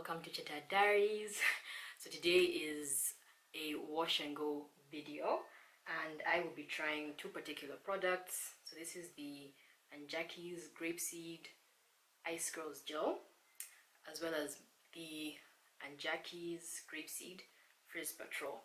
welcome to CHITA Diaries. So today is a wash and go video and I will be trying two particular products. So this is the Anjaki's Grapeseed Ice Curls Gel, as well as the Anjaki's Grapeseed Frizz Patrol.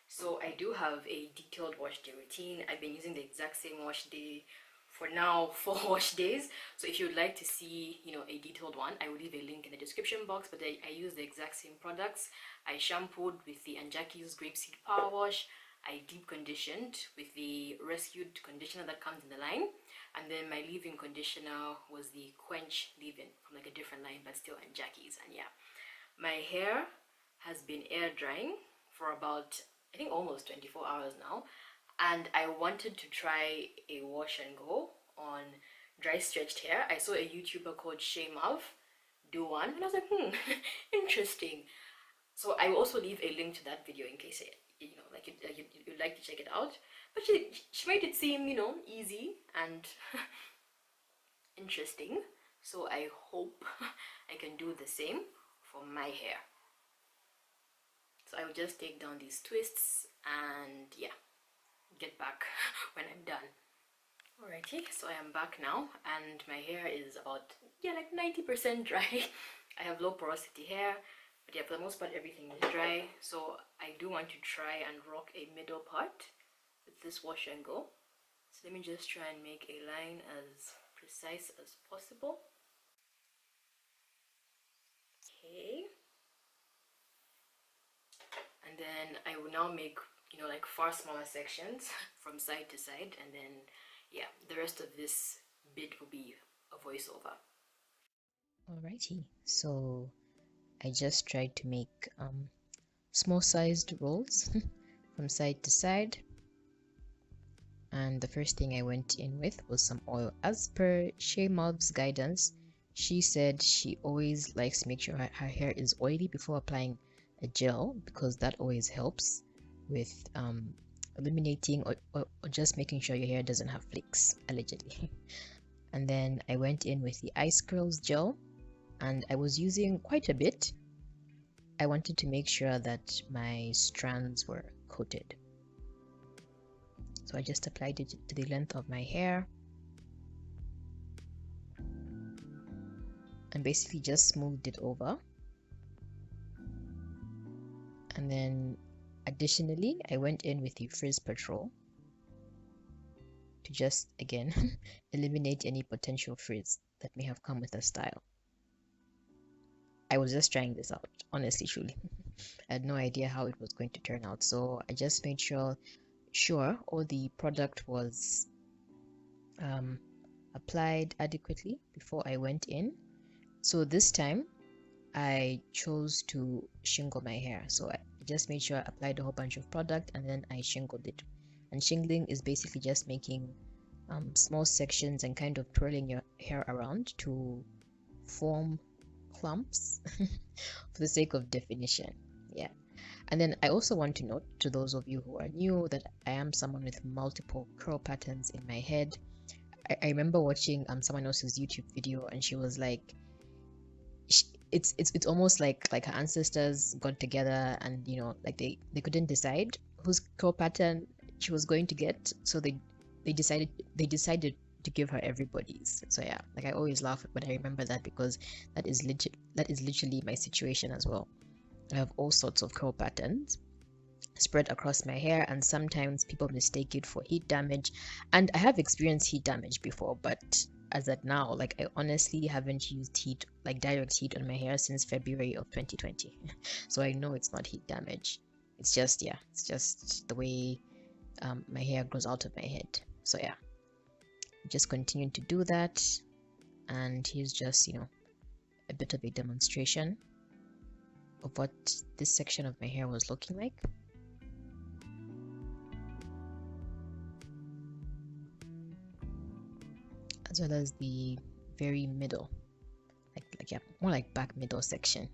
So I do have a detailed wash day routine. I've been using the exact same wash day for now 4 wash days. So if you would like to see, a detailed one, I will leave a link in the description box. But I use the exact same products. I shampooed with the Anjaki's Grapeseed Power Wash. I deep conditioned with the rescued conditioner that comes in the line, and then my leave-in conditioner was the Quench leave-in from like a different line but still Anjaki's. And yeah, my hair has been air drying for about, I think, almost 24 hours now, and I wanted to try a wash and go on dry stretched hair. I saw a YouTuber called Shaymav do one and I was like, interesting. So I will also leave a link to that video in case you'd like to check it out. But she made it seem, easy and interesting. So I hope I can do the same for my hair. So I will just take down these twists and yeah, get back when I'm done. Alrighty, so I am back now and my hair is about, like 90% dry. I have low porosity hair, but yeah, for the most part everything is dry. So I do want to try and rock a middle part with this wash and go. So let me just try and make a line as precise as possible. Okay. And then I will now make, like far smaller sections from side to side, and then yeah, the rest of this bit will be a voiceover. Alrighty, so I just tried to make small sized rolls from side to side, and the first thing I went in with was some oil. As per Shaymav's guidance, she said she always likes to make sure her hair is oily before applying a gel, because that always helps with eliminating or just making sure your hair doesn't have flakes, allegedly. And then I went in with the Ice Curls gel, and I was using quite a bit. I wanted to make sure that my strands were coated. So I just applied it to the length of my hair and basically just smoothed it over. And then additionally, I went in with the Frizz Patrol to just, again, eliminate any potential frizz that may have come with the style. I was just trying this out, honestly, truly. I had no idea how it was going to turn out, so I just made sure all the product was applied adequately before I went in. So this time I chose to shingle my hair, so I just made sure I applied a whole bunch of product and then I shingled it. And shingling is basically just making small sections and kind of twirling your hair around to form clumps for the sake of definition. Yeah. And then I also want to note to those of you who are new that I am someone with multiple curl patterns in my head. I remember watching someone else's YouTube video, and she was like, it's almost like her ancestors got together and like they couldn't decide whose curl pattern she was going to get, so they decided to give her everybody's. So yeah, like I always laugh when I remember that, because that is literally my situation as well. I have all sorts of curl patterns spread across my hair, and sometimes people mistake it for heat damage, and I have experienced heat damage before, but as at now, like I honestly haven't used heat, like direct heat, on my hair since February of 2020. So I know it's not heat damage. It's just the way my hair grows out of my head. So yeah, just continue to do that, and here's just a bit of a demonstration of what this section of my hair was looking like. As well as the very middle, like yeah, more like back middle section.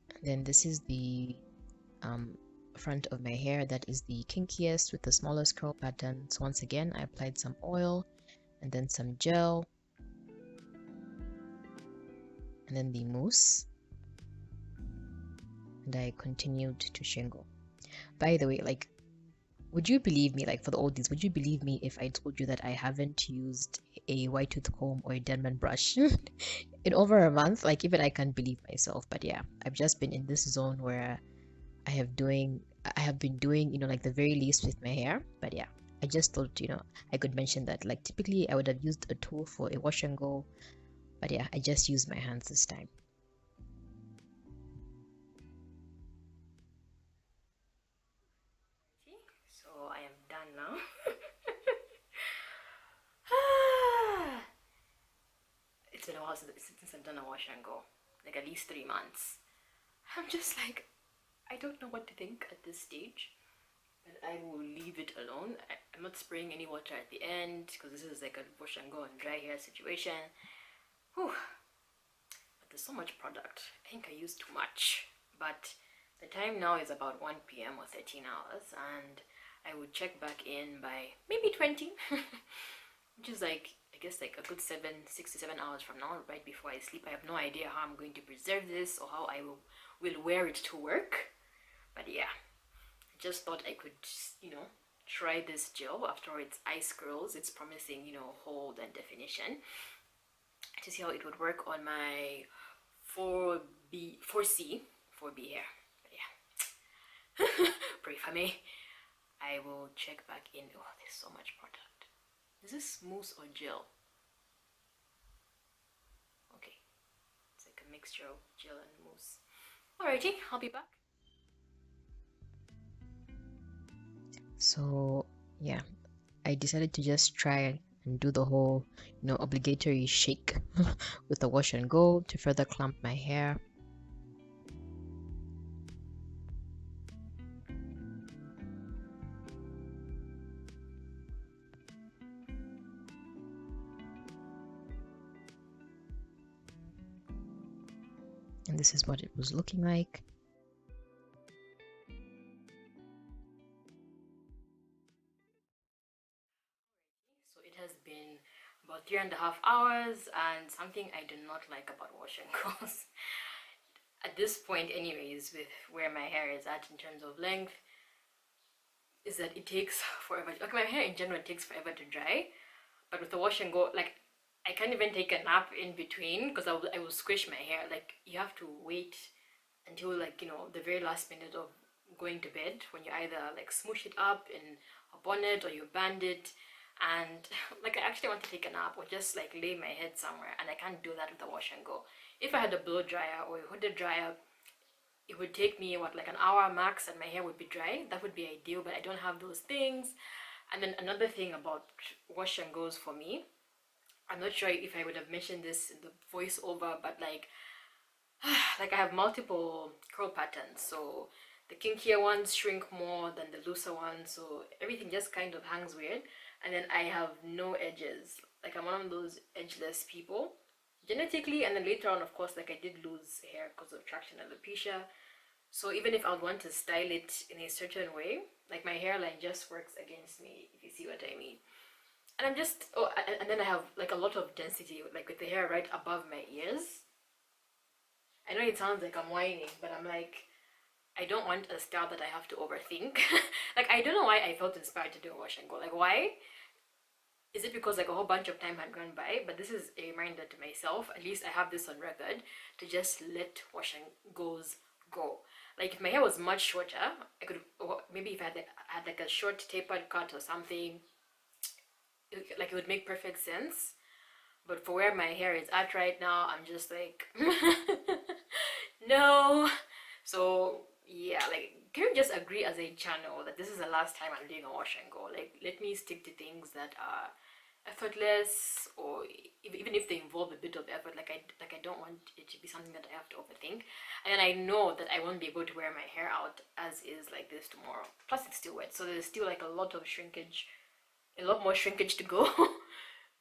And then this is the front of my hair that is the kinkiest with the smallest curl pattern. So once again, I applied some oil and then some gel and then the mousse, and I continued to shingle. By the way, like, would you believe me, like for the oldies, would you believe me if I told you that I haven't used a white tooth comb or a Denman brush in over a month? Like, even I can't believe myself. But yeah, I've just been in this zone where I have been doing, like the very least with my hair. But yeah, I just thought, I could mention that. Like, typically I would have used a tool for a wash and go, but yeah, I just used my hands this time. So I am done now. It's been a while since I've done a wash and go, like at least 3 months. I'm just like, I don't know what to think at this stage, but I will leave it alone. I'm not spraying any water at the end because this is like a wash and go and dry hair situation. Whew. But there's so much product. I think I used too much. But the time now is about 1 p.m. or 13 hours, and I would check back in by maybe 20, which is like, I guess like a good 6 to 7 hours from now, right before I sleep. I have no idea how I'm going to preserve this or how I will wear it to work. But yeah, I just thought I could, try this gel. After all, it's ice curls. It's promising, hold and definition, to see how it would work on my 4C hair. But yeah, pray for me. I will check back in. Oh, there's so much product. Is this mousse or gel? Okay, it's like a mixture of gel and mousse. Alrighty, I'll be back. So yeah, I decided to just try and do the whole, obligatory shake with the wash and go to further clump my hair. And this is what it was looking like. So it has been about 3.5 hours, and something I do not like about wash and goes at this point anyways, with where my hair is at in terms of length, is that it takes forever. Like my hair in general takes forever to dry, but with the wash and go, like I can't even take a nap in between because I will squish my hair. Like you have to wait until like the very last minute of going to bed when you either like smoosh it up in a bonnet or you band it, and like I actually want to take a nap or just like lay my head somewhere, and I can't do that with the wash and go. If I had a blow dryer or a hooded dryer, it would take me like an hour max and my hair would be dry. That would be ideal, but I don't have those things. And then another thing about wash and goes for me, I'm not sure if I would have mentioned this in the voiceover, but like I have multiple curl patterns, so the kinkier ones shrink more than the looser ones, so everything just kind of hangs weird. And then I have no edges. Like I'm one of those edgeless people genetically, and then later on, of course, like I did lose hair because of traction alopecia. So even if I would want to style it in a certain way, like my hairline just works against me, if you see what I mean. And I'm just, and then I have like a lot of density, like with the hair right above my ears. I know it sounds like I'm whining, but I'm like, I don't want a style that I have to overthink. Like, I don't know why I felt inspired to do a wash and go. Like, why? Is it because like a whole bunch of time had gone by? But this is a reminder to myself, at least I have this on record, to just let wash and goes go. Like if my hair was much shorter, I could, maybe if I had like a short tapered cut or something, like it would make perfect sense. But for where my hair is at right now, I'm just like no. So yeah, like can we just agree as a channel that this is the last time I'm doing a wash and go? Like let me stick to things that are effortless, or even if they involve a bit of effort. Like I don't want it to be something that I have to overthink, and I know that I won't be able to wear my hair out as is like this tomorrow. Plus it's still wet, so there's still like a lot of shrinkage, a lot more shrinkage to go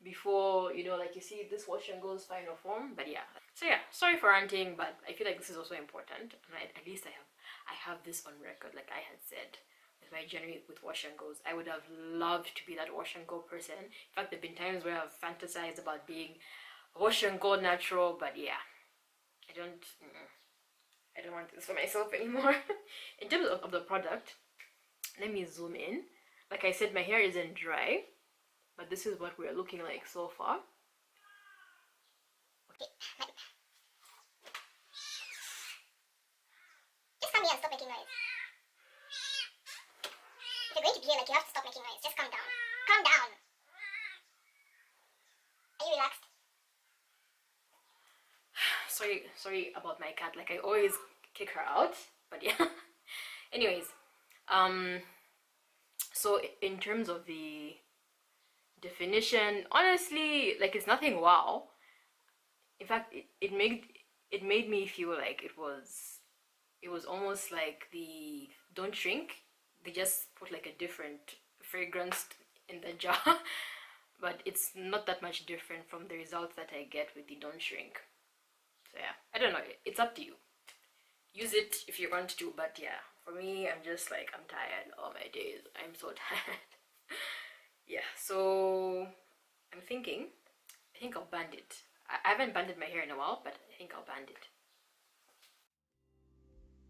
before like you see this wash and go's final form. But yeah, so yeah, sorry for ranting, but I feel like this is also important, and at least I have this on record, like I had said, with my journey with wash and goes. I would have loved to be that wash and go person. In fact, there have been times where I've fantasized about being a wash and go natural, but yeah, I don't want this for myself anymore. In terms of the product, let me zoom in. Like I said, my hair isn't dry, but this is what we're looking like so far. Just come here and stop making noise. If you're going to be here, like, you have to stop making noise. Just calm down. Calm down. Are you relaxed? Sorry about my cat. Like I always kick her out, but yeah. Anyways, so in terms of the definition, honestly, like it's nothing wow. In fact, it made me feel like it was almost like the Don't Shrink. They just put like a different fragrance in the jar, but it's not that much different from the results that I get with the Don't Shrink. So yeah, I don't know, it's up to you. Use it if you want to, but yeah, for me, I'm just like, I'm tired all my days. I'm so tired. Yeah, so I'm thinking, I think I'll band it. I haven't banded my hair in a while, but I think I'll band it.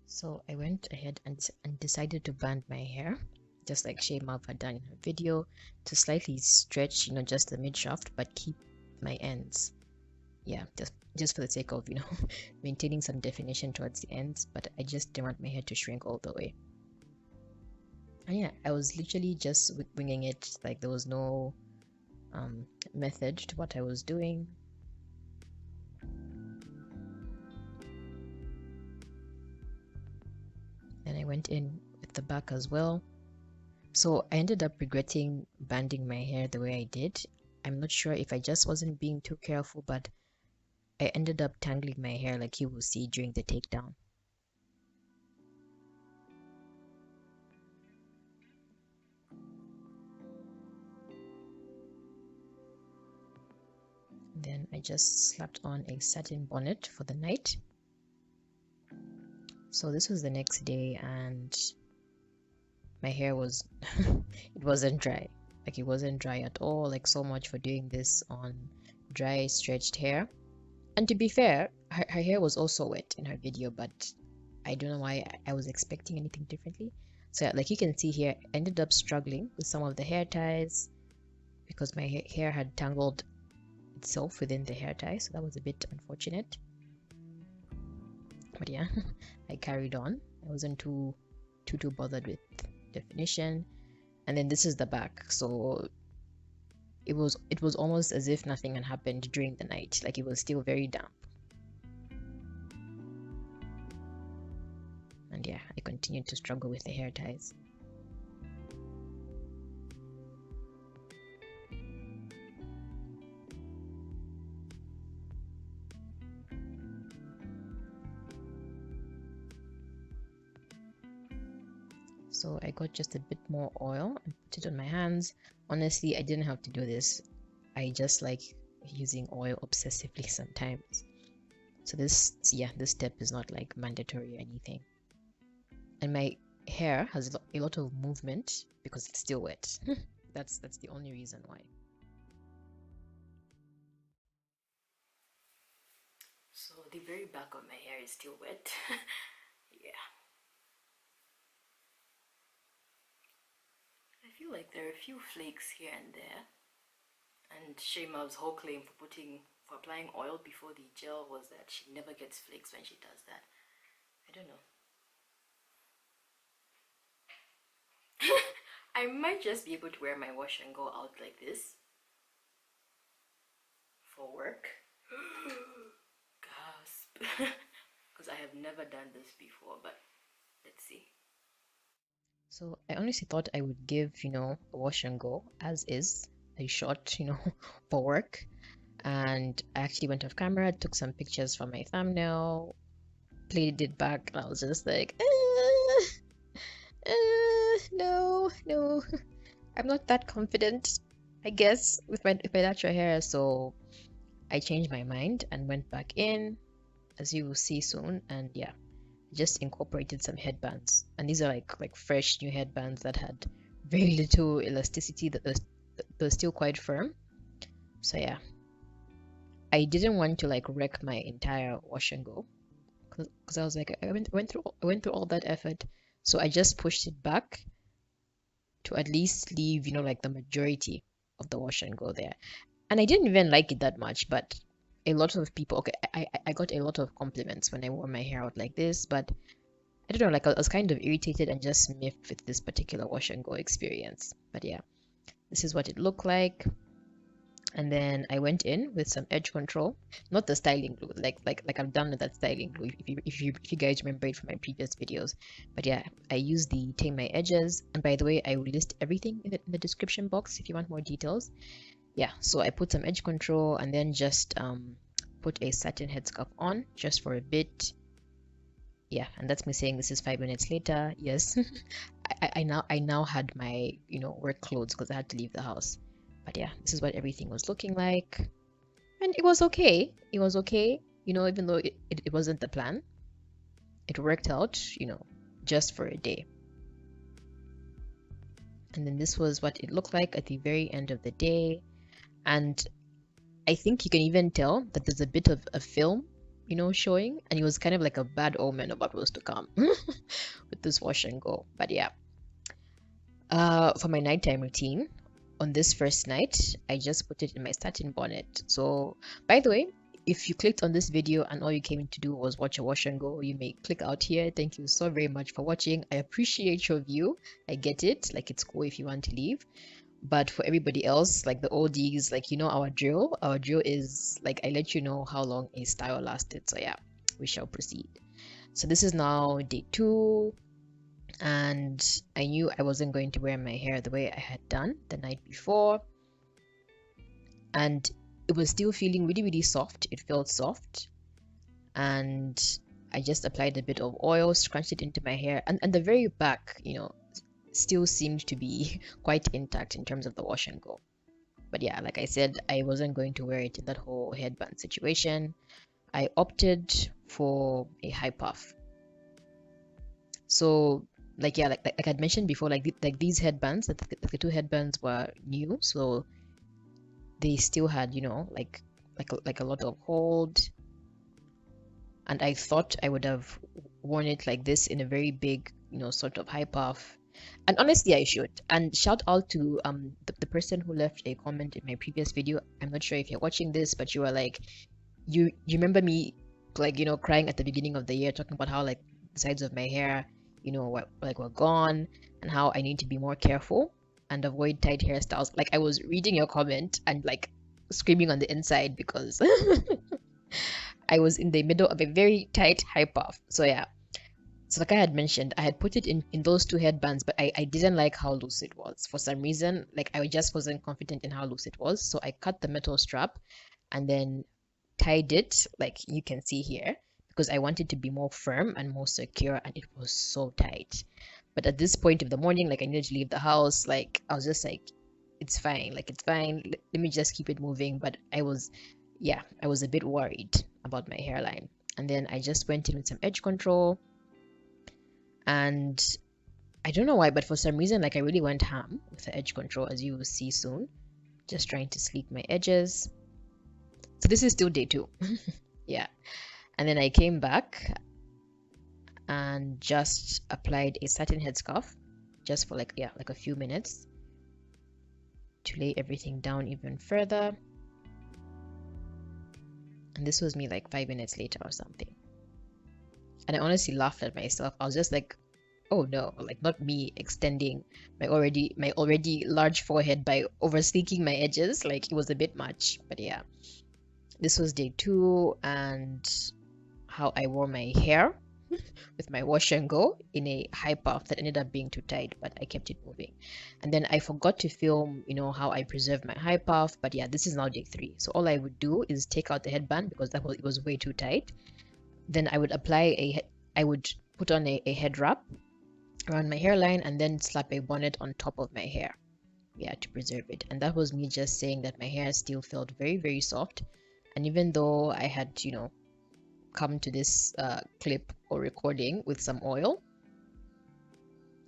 So I went ahead and decided to band my hair, just like Shay Mav had done in her video, to slightly stretch, just the mid shaft, but keep my ends. Yeah, just for the sake of, maintaining some definition towards the ends, but I just didn't want my hair to shrink all the way. And yeah, I was literally just winging it, like there was no method to what I was doing. And I went in with the back as well. So I ended up regretting banding my hair the way I did. I'm not sure if I just wasn't being too careful, but I ended up tangling my hair like you will see during the takedown. Then I just slapped on a satin bonnet for the night. So this was the next day and my hair was it wasn't dry. Like it wasn't dry at all. Like so much for doing this on dry stretched hair. And to be fair, her hair was also wet in her video, but I don't know why I was expecting anything differently. So yeah, like you can see here, I ended up struggling with some of the hair ties because my hair had tangled itself within the hair tie, so that was a bit unfortunate. But yeah, I carried on. I wasn't too bothered with definition. And then this is the back, so it was almost as if nothing had happened during the night. Like it was still very damp. And yeah, I continued to struggle with the hair ties. So I got just a bit more oil and put it on my hands. Honestly, I didn't have to do this. I just like using oil obsessively sometimes. So this step is not like mandatory or anything. And my hair has a lot of movement because it's still wet. That's the only reason why. So the very back of my hair is still wet. Yeah. I feel like there are a few flakes here and there. And Shayma's whole claim for applying oil before the gel was that she never gets flakes when she does that. I don't know. I might just be able to wear my wash and go out like this for work. Gasp. Because I have never done this before, but let's see. So I honestly thought I would give, a wash and go as is, a shot, for work. And I actually went off camera, took some pictures for my thumbnail, played it back, and I was just like, no, I'm not that confident, I guess, with my natural hair. So I changed my mind and went back in, as you will see soon. And yeah, just incorporated some headbands, and these are like fresh new headbands that had very little elasticity, that was still quite firm. So yeah, I didn't want to like wreck my entire wash and go, because I was like, I went through all that effort, so I just pushed it back to at least leave, you know, like the majority of the wash and go there. And I didn't even like it that much, but a lot of people, okay, I got a lot of compliments when I wore my hair out like this, but I don't know, like I was kind of irritated and just miffed with this particular wash and go experience. But yeah, this is what it looked like. And then I went in with some edge control, not the styling glue, like I've done with that styling glue, if you guys remember it from my previous videos. But yeah, I used the Tame My Edges, and by the way, I will list everything in the description box if you want more details. Yeah, so I put some edge control and then just put a satin headscarf on just for a bit. Yeah, and that's me saying this is 5 minutes later. Yes, I now had my, you know, work clothes because I had to leave the house. But yeah, this is what everything was looking like, and it was okay. It was okay, you know, even though it wasn't the plan. It worked out, you know, just for a day. And then this was what it looked like at the very end of the day. And I think you can even tell that there's a bit of a film, you know, showing, and it was kind of like a bad omen of what was to come with this wash and go. But yeah, for my nighttime routine, on this first night, I just put it in my satin bonnet. So, by the way, if you clicked on this video and all you came to do was watch a wash and go, you may click out here. Thank you so very much for watching. I appreciate your view. I get it. Like, it's cool if you want to leave. But for everybody else, like the oldies, like, you know, our drill is like, I let you know how long a style lasted. So yeah, we shall proceed. So this is now day 2, and I knew I wasn't going to wear my hair the way I had done the night before, and it was still feeling really, really soft. It felt soft, and I just applied a bit of oil, scrunched it into my hair, and the very back, you know, still seemed to be quite intact in terms of the wash and go. But yeah, like I said, I wasn't going to wear it in that whole headband situation. I opted for a high puff. So like, yeah, like I'd mentioned before, like these headbands, the 2 headbands were new, so they still had, you know, like a lot of hold, and I thought I would have worn it like this in a very big, you know, sort of high puff. And honestly, I should. And shout out to the person who left a comment in my previous video. I'm not sure if you're watching this, but you were like, you remember me, like, you know, crying at the beginning of the year, talking about how like the sides of my hair, you know, were gone, and how I need to be more careful and avoid tight hairstyles. Like, I was reading your comment and like screaming on the inside because I was in the middle of a very tight high puff. So yeah. So like I had mentioned, I had put it in those 2 headbands, but I didn't like how loose it was. For some reason, like I just wasn't confident in how loose it was. So I cut the metal strap and then tied it, like you can see here, because I wanted to be more firm and more secure, and it was so tight. But at this point of the morning, like I needed to leave the house, like I was just like, it's fine, like it's fine. Let me just keep it moving. But I was a bit worried about my hairline. And then I just went in with some edge control. And I don't know why, but for some reason, like I really went ham with the edge control, as you will see soon. Just trying to sleek my edges. So this is still day 2. Yeah. And then I came back and just applied a satin headscarf just for like a few minutes to lay everything down even further. And this was me like 5 minutes later or something. And I honestly laughed at myself. I was just like, oh no, like not me extending my already large forehead by over sleeking my edges. Like it was a bit much. But yeah, this was day 2, and how I wore my hair with my wash and go in a high puff that ended up being too tight, but I kept it moving. And then I forgot to film, you know, how I preserved my high puff. But yeah, this is now day 3. So all I would do is take out the headband because it was way too tight. Then I would I would put on a head wrap around my hairline and then slap a bonnet on top of my hair, yeah, to preserve it. And that was me just saying that my hair still felt very, very soft. And even though I had, you know, come to this clip or recording with some oil.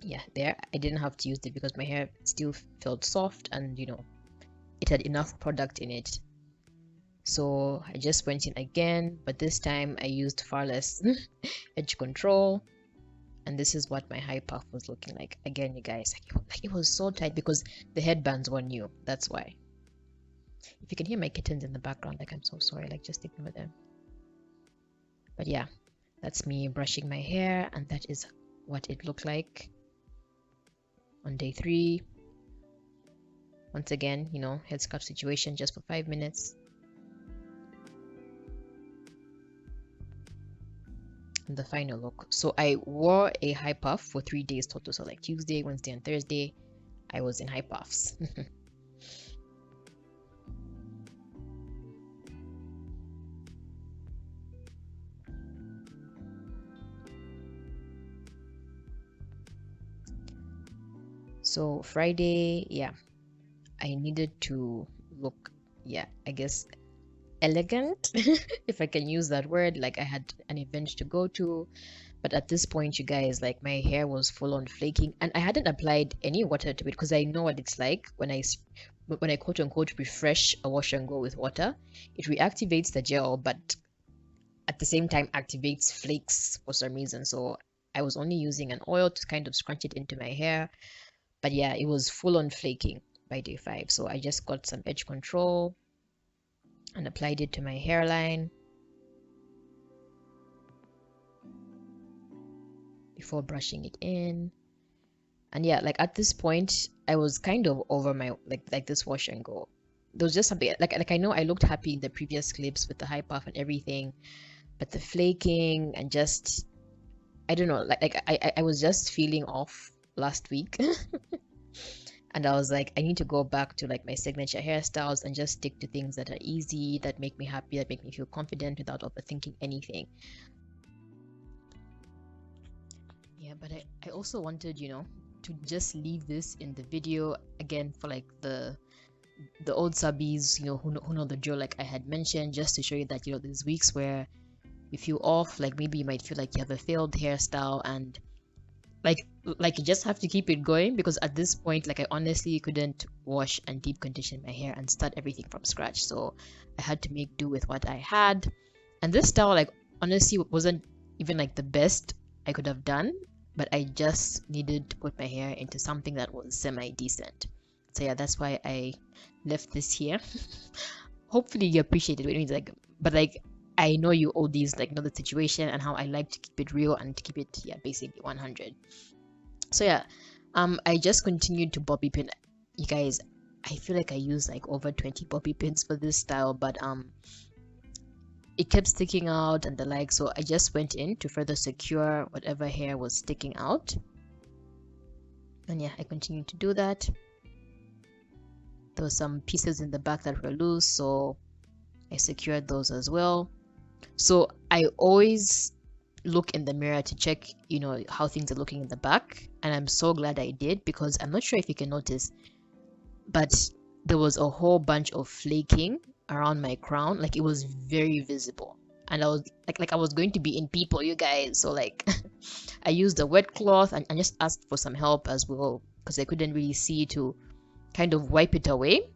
Yeah, there I didn't have to use it because my hair still felt soft and it had enough product in it. So I just went in again, but this time I used far less edge control, and this is what my high puff was looking like. Again, you guys, like it was so tight because the headbands were new. That's why. If you can hear my kittens in the background, like, I'm so sorry, like, just ignore them. But yeah, that's me brushing my hair, and that is what it looked like on day 3. Once again, head scarf situation just for 5 minutes. And the final look. So I wore a high puff for 3 days total. So like Tuesday, Wednesday, and Thursday, I was in high puffs. So Friday, yeah, I needed to look, yeah, I guess elegant, if I can use that word. Like, I had an event to go to, but at this point, you guys, like, my hair was full on flaking, and I hadn't applied any water to it because I know what it's like when I quote unquote refresh a wash and go with water. It reactivates the gel, but at the same time activates flakes for some reason. So I was only using an oil to kind of scrunch it into my hair. But yeah, it was full on flaking by day 5. So I just got some edge control and applied it to my hairline before brushing it in. And yeah, like at this point, I was kind of over my like this wash and go. There was just something like I know I looked happy in the previous clips with the high puff and everything, but the flaking and just, I don't know, like I was just feeling off last week. And I was like, I need to go back to like my signature hairstyles and just stick to things that are easy, that make me happy, that make me feel confident without overthinking anything. Yeah, but I also wanted, to just leave this in the video again for like the old subbies, who know the drill, like I had mentioned, just to show you that, there's weeks where you feel off, like maybe you might feel like you have a failed hairstyle, and like you just have to keep it going, because at this point, like, I honestly couldn't wash and deep condition my hair and start everything from scratch. So I had to make do with what I had, and this style, like, honestly wasn't even like the best I could have done, but I just needed to put my hair into something that was semi-decent. So yeah, that's why I left this here. Hopefully you appreciate it. Like, but like, I know you all these, like, know the situation and how I like to keep it real and to keep it, yeah, basically 100. So yeah, I just continued to bobby pin. You guys, I feel like I used like over 20 bobby pins for this style, but it kept sticking out and the like, so I just went in to further secure whatever hair was sticking out. And yeah, I continued to do that. There were some pieces in the back that were loose, so I secured those as well. So I always look in the mirror to check, how things are looking in the back, and I'm so glad I did, because I'm not sure if you can notice, but there was a whole bunch of flaking around my crown. Like, it was very visible, and I was like I was going to be in people, you guys. So like I used a wet cloth and just asked for some help as well, because I couldn't really see, to kind of wipe it away,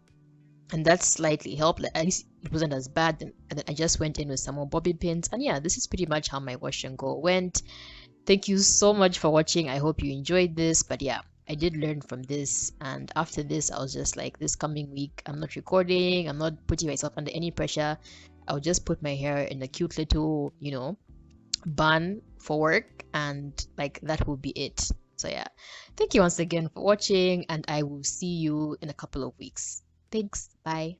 and that slightly helped. Like, at least it wasn't as bad. And then I just went in with some more bobby pins, and yeah, this is pretty much how my wash and go went. Thank you so much for watching. I hope you enjoyed this. But yeah, I did learn from this, and after this I was just like, this coming week I'm not recording, I'm not putting myself under any pressure. I'll just put my hair in a cute little, bun for work, and like, that will be it. So yeah, thank you once again for watching, and I will see you in a couple of weeks. Thanks, bye.